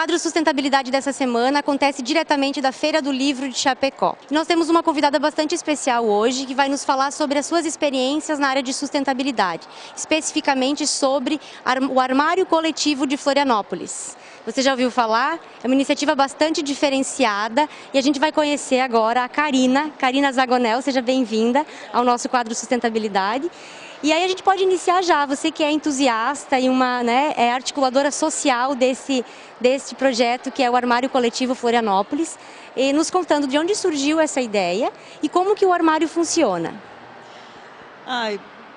quadro Sustentabilidade dessa semana acontece diretamente da Feira do Livro de Chapecó. Nós temos uma convidada bastante especial hoje que vai nos falar sobre as suas experiências na área de sustentabilidade, especificamente sobre o Armário Coletivo de Florianópolis. Você já ouviu falar? É uma iniciativa bastante diferenciada e a gente vai conhecer agora a Karina Zagonel. Seja bem-vinda ao nosso quadro Sustentabilidade. E aí a gente pode iniciar já, você que é entusiasta e é articuladora social desse projeto que é o Armário Coletivo Florianópolis, e nos contando de onde surgiu essa ideia e como que o armário funciona.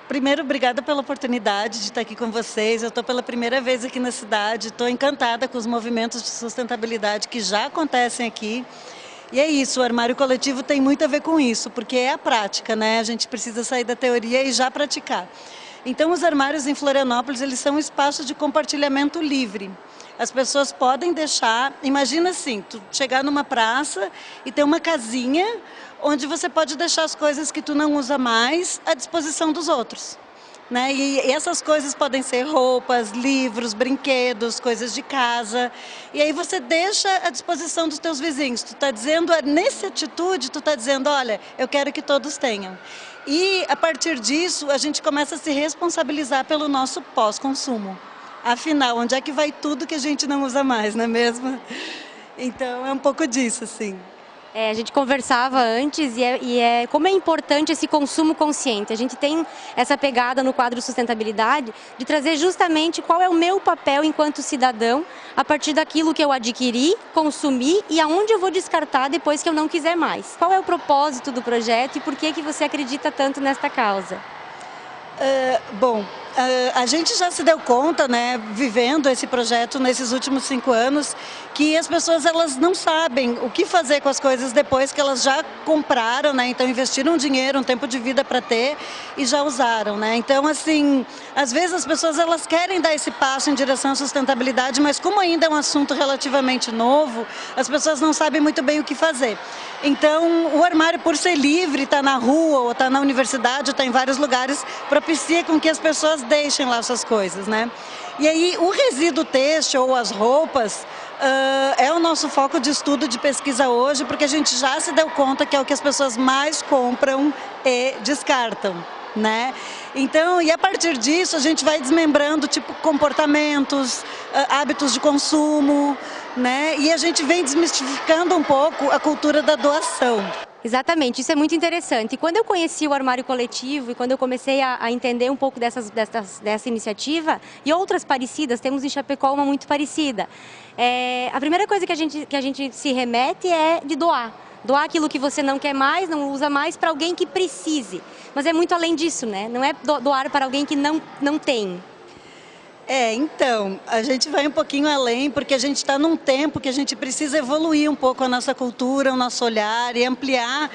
Primeiro, obrigada pela oportunidade de estar aqui com vocês. Eu estou pela primeira vez aqui na cidade, estou encantada com os movimentos de sustentabilidade que já acontecem aqui. E é isso, o armário coletivo tem muito a ver com isso, porque é a prática, né? A gente precisa sair da teoria e já praticar. Então, os armários em Florianópolis, eles são um espaço de compartilhamento livre. As pessoas podem deixar, imagina assim, tu chegar numa praça e ter uma casinha onde você pode deixar as coisas que tu não usa mais à disposição dos outros. Né? E essas coisas podem ser roupas, livros, brinquedos, coisas de casa. E aí você deixa à disposição dos teus vizinhos. Tu está dizendo, nessa atitude, tu está dizendo, olha, eu quero que todos tenham. E a partir disso, a gente começa a se responsabilizar pelo nosso pós-consumo. Afinal, onde é que vai tudo que a gente não usa mais, não é mesmo? Então, é um pouco disso, assim. A gente conversava antes como é importante esse consumo consciente. A gente tem essa pegada no quadro Sustentabilidade de trazer justamente qual é o meu papel enquanto cidadão a partir daquilo que eu adquiri, consumi e aonde eu vou descartar depois que eu não quiser mais. Qual é o propósito do projeto e por que você acredita tanto nesta causa? A gente já se deu conta, né, vivendo esse projeto nesses últimos 5 anos, que as pessoas elas não sabem o que fazer com as coisas depois que elas já compraram, né, então investiram dinheiro, um tempo de vida para ter e já usaram, né. Então, assim, às vezes as pessoas elas querem dar esse passo em direção à sustentabilidade, mas como ainda é um assunto relativamente novo, as pessoas não sabem muito bem o que fazer. Então, o armário, por ser livre, está na rua, ou está na universidade, ou está em vários lugares, propicia com que as pessoas deixem lá suas coisas, né? E aí, o resíduo têxtil ou as roupas é o nosso foco de estudo, de pesquisa hoje, porque a gente já se deu conta que é o que as pessoas mais compram e descartam, né? Então, e a partir disso, a gente vai desmembrando, tipo, comportamentos, hábitos de consumo, né? E a gente vem desmistificando um pouco a cultura da doação. Exatamente, isso é muito interessante. E quando eu conheci o Armário Coletivo e quando eu comecei a entender um pouco dessa iniciativa e outras parecidas, temos em Chapecó uma muito parecida, a primeira coisa que a gente se remete é de doar. Doar aquilo que você não quer mais, não usa mais, para alguém que precise. Mas é muito além disso, né? Não é doar para alguém que não tem. Então, a gente vai um pouquinho além, porque a gente está num tempo que a gente precisa evoluir um pouco a nossa cultura, o nosso olhar e ampliar,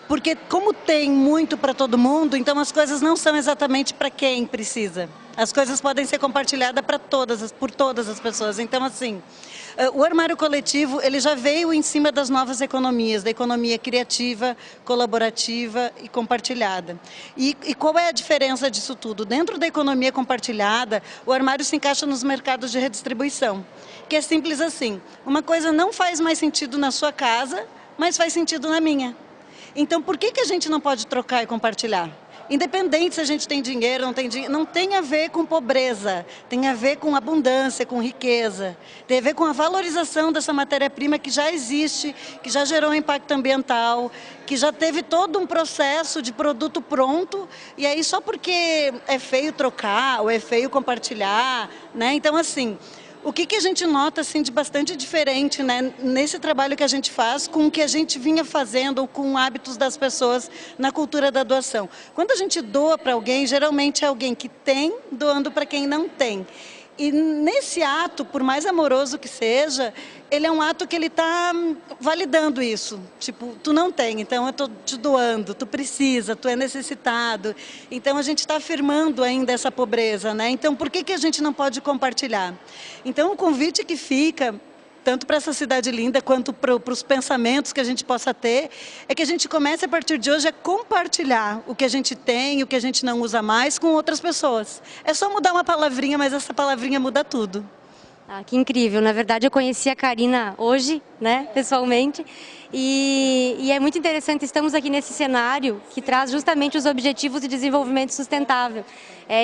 porque como tem muito para todo mundo, então as coisas não são exatamente para quem precisa. As coisas podem ser compartilhadas por todas as pessoas. Então, assim, o armário coletivo ele já veio em cima das novas economias, da economia criativa, colaborativa e compartilhada. E qual é a diferença disso tudo? Dentro da economia compartilhada, o armário se encaixa nos mercados de redistribuição, que é simples assim, uma coisa não faz mais sentido na sua casa, mas faz sentido na minha. Então, por que a gente não pode trocar e compartilhar? Independente se a gente tem dinheiro ou não tem dinheiro, não tem a ver com pobreza, tem a ver com abundância, com riqueza, tem a ver com a valorização dessa matéria-prima que já existe, que já gerou um impacto ambiental, que já teve todo um processo de produto pronto, e aí só porque é feio trocar ou é feio compartilhar, né? Então, assim, o que a gente nota assim, de bastante diferente, né, nesse trabalho que a gente faz com o que a gente vinha fazendo, com hábitos das pessoas na cultura da doação? Quando a gente doa para alguém, geralmente é alguém que tem doando para quem não tem. E nesse ato, por mais amoroso que seja, ele é um ato que ele está validando isso. Tipo, tu não tem, então eu estou te doando, tu precisa, tu é necessitado. Então a gente está afirmando ainda essa pobreza, né? Então por que a gente não pode compartilhar? Então o convite que fica, tanto para essa cidade linda quanto para os pensamentos que a gente possa ter, é que a gente comece a partir de hoje a compartilhar o que a gente tem, o que a gente não usa mais com outras pessoas. É só mudar uma palavrinha, mas essa palavrinha muda tudo. Ah, que incrível. Na verdade, eu conheci a Karina hoje, né, pessoalmente, e é muito interessante, estamos aqui nesse cenário que traz justamente os Objetivos de Desenvolvimento Sustentável.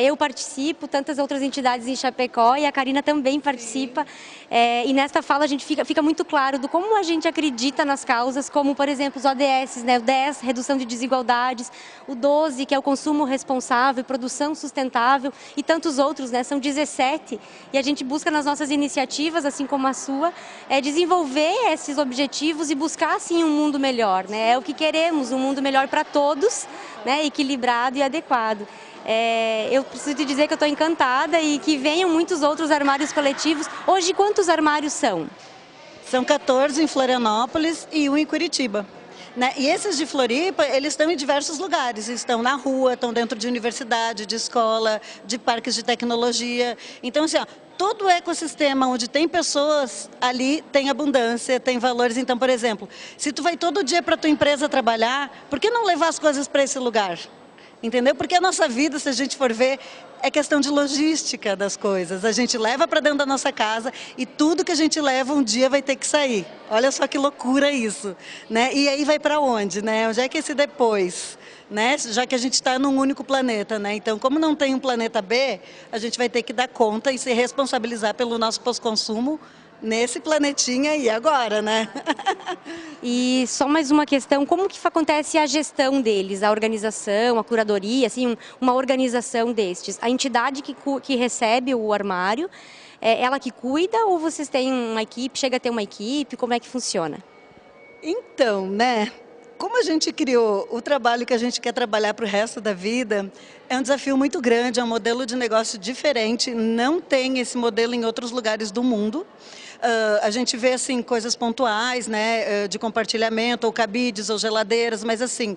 Eu participo, tantas outras entidades em Chapecó, e a Karina também participa, e nesta fala a gente fica muito claro do como a gente acredita nas causas, como, por exemplo, os ODS, né, o 10, redução de desigualdades, o 12, que é o consumo responsável, produção sustentável, e tantos outros, né, são 17, e a gente busca nas nossas iniciativas, assim como a sua, desenvolver esses objetivos e buscar, sim, um mundo melhor, né? É o que queremos, um mundo melhor para todos, né? Equilibrado e adequado. Eu preciso te dizer que eu estou encantada e que venham muitos outros armários coletivos. Hoje, quantos armários são? São 14 em Florianópolis e um em Curitiba. Né? E esses de Floripa, eles estão em diversos lugares, estão na rua, estão dentro de universidade, de escola, de parques de tecnologia. Então, assim, ó, todo o ecossistema onde tem pessoas, ali tem abundância, tem valores. Então, por exemplo, se tu vai todo dia para tua empresa trabalhar, por que não levar as coisas para esse lugar? Entendeu? Porque a nossa vida, se a gente for ver, é questão de logística das coisas. A gente leva para dentro da nossa casa e tudo que a gente leva um dia vai ter que sair. Olha só que loucura isso, né? E aí vai para onde, né? Onde é que esse depois, né? Já que a gente está num único planeta, né? Então, como não tem um planeta B, a gente vai ter que dar conta e se responsabilizar pelo nosso pós-consumo nesse planetinha aí agora, né? E só mais uma questão, como que acontece a gestão deles, a organização, a curadoria, assim, uma organização destes? A entidade que recebe o armário, é ela que cuida ou vocês têm uma equipe, chega a ter uma equipe, como é que funciona? Então, né? Como a gente criou o trabalho que a gente quer trabalhar para o resto da vida, é um desafio muito grande, é um modelo de negócio diferente, não tem esse modelo em outros lugares do mundo. A gente vê assim coisas pontuais, né, de compartilhamento, ou cabides, ou geladeiras, mas assim,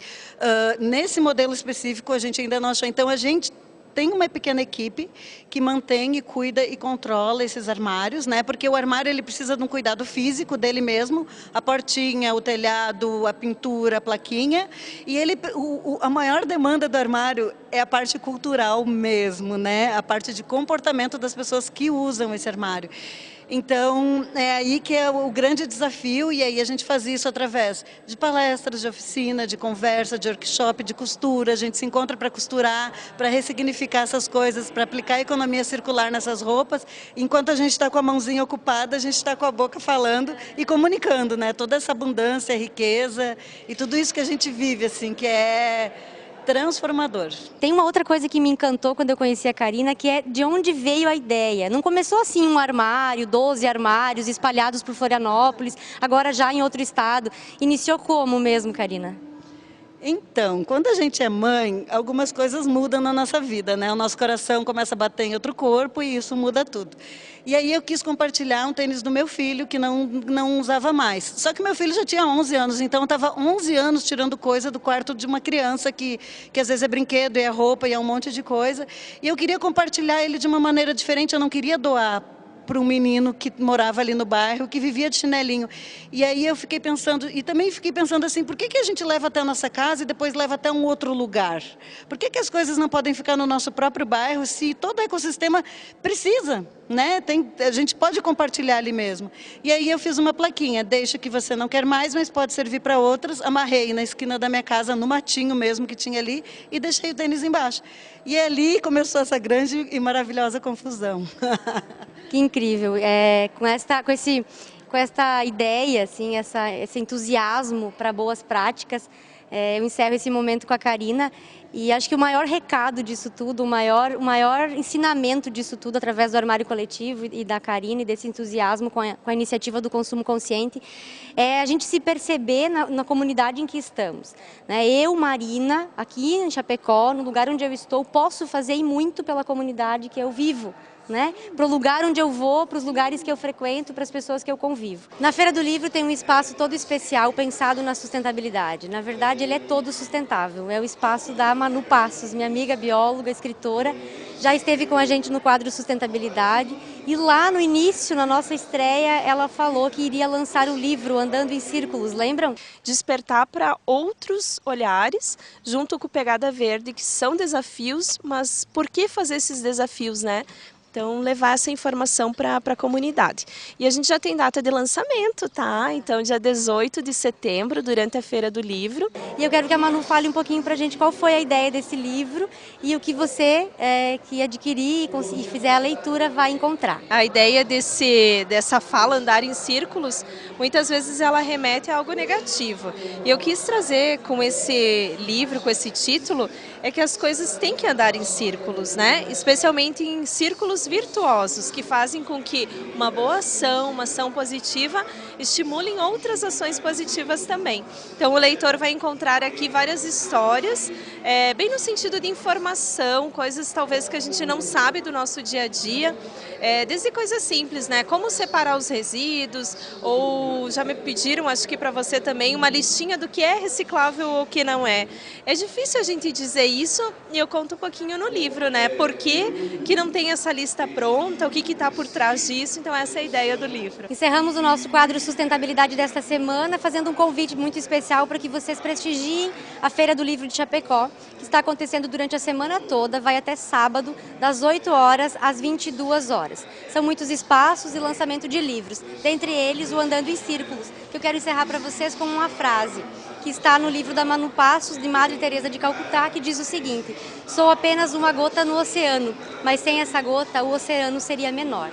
nesse modelo específico a gente ainda não achou. Então a gente tem uma pequena equipe que mantém e cuida e controla esses armários, né? Porque o armário ele precisa de um cuidado físico dele mesmo, a portinha, o telhado, a pintura, a plaquinha. E ele, a maior demanda do armário é a parte cultural mesmo, né? A parte de comportamento das pessoas que usam esse armário. Então, é aí que é o grande desafio, e aí a gente faz isso através de palestras, de oficina, de conversa, de workshop, de costura. A gente se encontra para costurar, para ressignificar essas coisas, para aplicar a economia circular nessas roupas. Enquanto a gente está com a mãozinha ocupada, a gente está com a boca falando e comunicando, né? Toda essa abundância, riqueza e tudo isso que a gente vive, assim, que é transformador. Tem uma outra coisa que me encantou quando eu conheci a Karina, que é de onde veio a ideia. Não começou assim um armário, 12 armários espalhados por Florianópolis, agora já em outro estado. Iniciou como mesmo, Karina? Então, quando a gente é mãe, algumas coisas mudam na nossa vida, né? O nosso coração começa a bater em outro corpo e isso muda tudo. E aí eu quis compartilhar um tênis do meu filho que não usava mais. Só que meu filho já tinha 11 anos, então eu estava 11 anos tirando coisa do quarto de uma criança que às vezes é brinquedo, e é roupa, e é um monte de coisa. E eu queria compartilhar ele de uma maneira diferente, eu não queria doar para um menino que morava ali no bairro, que vivia de chinelinho. E aí eu fiquei pensando, e também fiquei pensando assim, por que a gente leva até a nossa casa e depois leva até um outro lugar? Por que as coisas não podem ficar no nosso próprio bairro se todo o ecossistema precisa, né? A gente pode compartilhar ali mesmo. E aí eu fiz uma plaquinha, deixa que você não quer mais, mas pode servir para outras. Amarrei na esquina da minha casa, no matinho mesmo que tinha ali, e deixei o tênis embaixo. E ali começou essa grande e maravilhosa confusão. Que incrível. Com esta ideia, assim, esse entusiasmo para boas práticas, eu encerro esse momento com a Karina e acho que o maior recado disso tudo, o maior ensinamento disso tudo através do armário coletivo e da Karina e desse entusiasmo com a iniciativa do consumo consciente é a gente se perceber na comunidade em que estamos, né? Eu, Marina, aqui em Chapecó, no lugar onde eu estou, posso fazer e muito pela comunidade que eu vivo, né? Para o lugar onde eu vou, para os lugares que eu frequento, para as pessoas que eu convivo. Na Feira do Livro tem um espaço todo especial pensado na sustentabilidade. Na verdade, ele é todo sustentável. É o espaço da Manu Passos, minha amiga bióloga, escritora, já esteve com a gente no quadro Sustentabilidade e lá no início, na nossa estreia, ela falou que iria lançar o livro Andando em Círculos, lembram? Despertar para outros olhares, junto com o Pegada Verde, que são desafios, mas por que fazer esses desafios, né? Então, levar essa informação para a comunidade. E a gente já tem data de lançamento, tá? Então, dia 18 de setembro, durante a Feira do Livro. E eu quero que a Manu fale um pouquinho pra gente qual foi a ideia desse livro e o que você que adquirir e fizer a leitura vai encontrar. A ideia dessa fala, andar em círculos, muitas vezes ela remete a algo negativo. E eu quis trazer com esse livro, com esse título, é que as coisas têm que andar em círculos, né? Especialmente em círculos virtuosos, que fazem com que uma boa ação, uma ação positiva, estimulem outras ações positivas também. Então o leitor vai encontrar aqui várias histórias, bem no sentido de informação, coisas talvez que a gente não sabe do nosso dia a dia, desde coisas simples, né? Como separar os resíduos, ou já me pediram, acho que para você também, uma listinha do que é reciclável ou o que não é. É difícil a gente dizer isso e eu conto um pouquinho no livro, né? Por que não tem essa lista pronta, o que está por trás disso, então essa é a ideia do livro. Encerramos o nosso quadro Sustentabilidade desta semana, fazendo um convite muito especial para que vocês prestigiem a Feira do Livro de Chapecó, que está acontecendo durante a semana toda, vai até sábado, das 8 horas às 22 horas. São muitos espaços e lançamento de livros, dentre eles o Andando em Círculos, que eu quero encerrar para vocês com uma frase que está no livro da Manu Passos, de Madre Teresa de Calcutá, que diz o seguinte: sou apenas uma gota no oceano, mas sem essa gota o oceano seria menor.